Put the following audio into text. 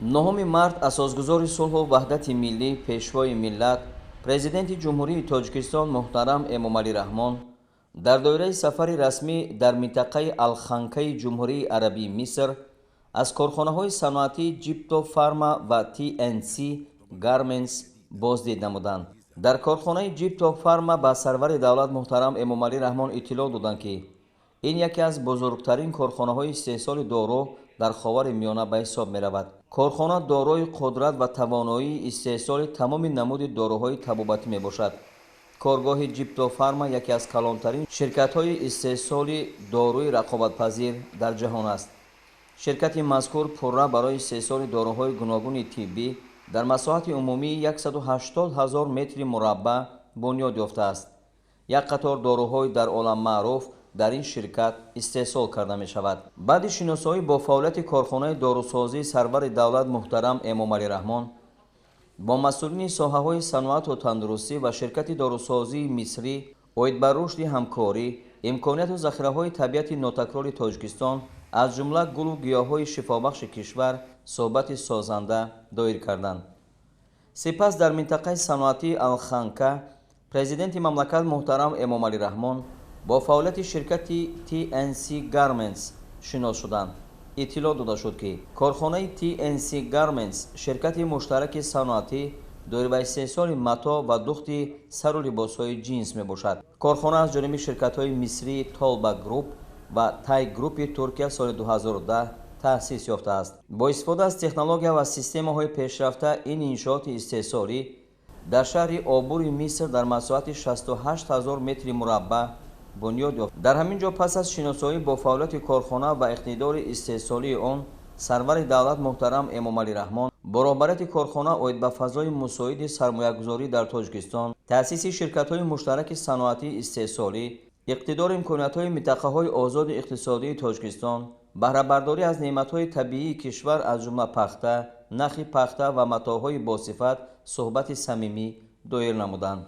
9 март асосгузори сулҳу ваҳдати миллӣ, пешвои миллат, президенти ҷумҳурии Тоҷикистон муҳтарам Эмомалӣ Раҳмон дар доираи сафари расмӣ дар минтақаи Алханкаи Ҷумҳурии Арабии Миср аз корхонаҳои саноатии Ҷипто Фарма ва TNC Garments боздид намуданд. дар корхонаи Ҷипто Фарма ба сарвари давлат муҳтарам Эмомалӣ Раҳмон иттилоъ доданд, ки ин яке аз бузургтарин корхонаҳои истеҳсоли дору дар ховари миёна ба ҳисоб меравад. корхона дорои қудрат ва тавоноии истеҳсоли тамоми намуди доруҳои табобатӣ мебошад. коргоҳи Ҷипто Фарма яке аз калонтарин ширкатҳои истеҳсоли доруи рақобатпазир дар ҷаҳон аст. ширкати мазкур пурра барои истеҳсоли доруҳои гуногуни тиббӣ дар масоҳати умумии 180 000 метри мураббаъ бунёд ёфтааст. як қатор доруҳои дар олам маъруф дар ин ширкат истеҳсол карда мешавад. баъди шиносоӣ бо фаъолияти корхонаи дорусозии сарвари давлат муҳтарам Эмомалӣ Раҳмон бо масъулини соҳаҳои саноату тандурустӣ ва ширкати дорусозии мисрӣ оид ба рушди ҳамкорӣ, имконияту захираҳои табиати нотакрори Тоҷикистон, аз ҷумла гулу гиёҳҳои шифобахши кишвар суҳбати созанда доир карданд. сипас дар минтақаи саноатии Алханка президенти мамлакат муҳтарам Эмомалӣ Раҳмон бо фаъолияти ширкати TNC Garments шинос шуданд. иттилоъ дода шуд, ки корхонаи TNC Garments ширкати муштараки саноатӣ доир ба истеҳсоли матоъ ва духти сару либосҳои ҷинс мебошад. корхона аз ҷониби ширкатҳои мисрии Толба Груп ва Тай Группи Туркия соли 2010 таъсис ёфтааст. бо истифода аз технология ва системаҳои пешрафта ин иншооти истеҳсолӣ дар шаҳри Обури Миср дар масоҳати 68 000 метри мураббаъ бунёд ёфт. дар ҳамин ҷо пас аз шиносоӣ бо фаъолияти корхона ва иқтидори истеҳсолии он, сарвари давлат муҳтарам Эмомалӣ Раҳмон бо роҳбарияти корхона оид ба фазои мусоиди сармоягузорӣ дар Тоҷикистон, таъсиси ширкатҳои муштараки саноатии истеҳсолӣ, иқтидори имкониятҳои минтақаҳои озоди иқтисодии Тоҷикистон, баҳрабардорӣ аз неъматҳои табиии кишвар аз ҷумла пахта, нахи пахта ва матоъҳои босифат суҳбати самимӣ доир намуданд.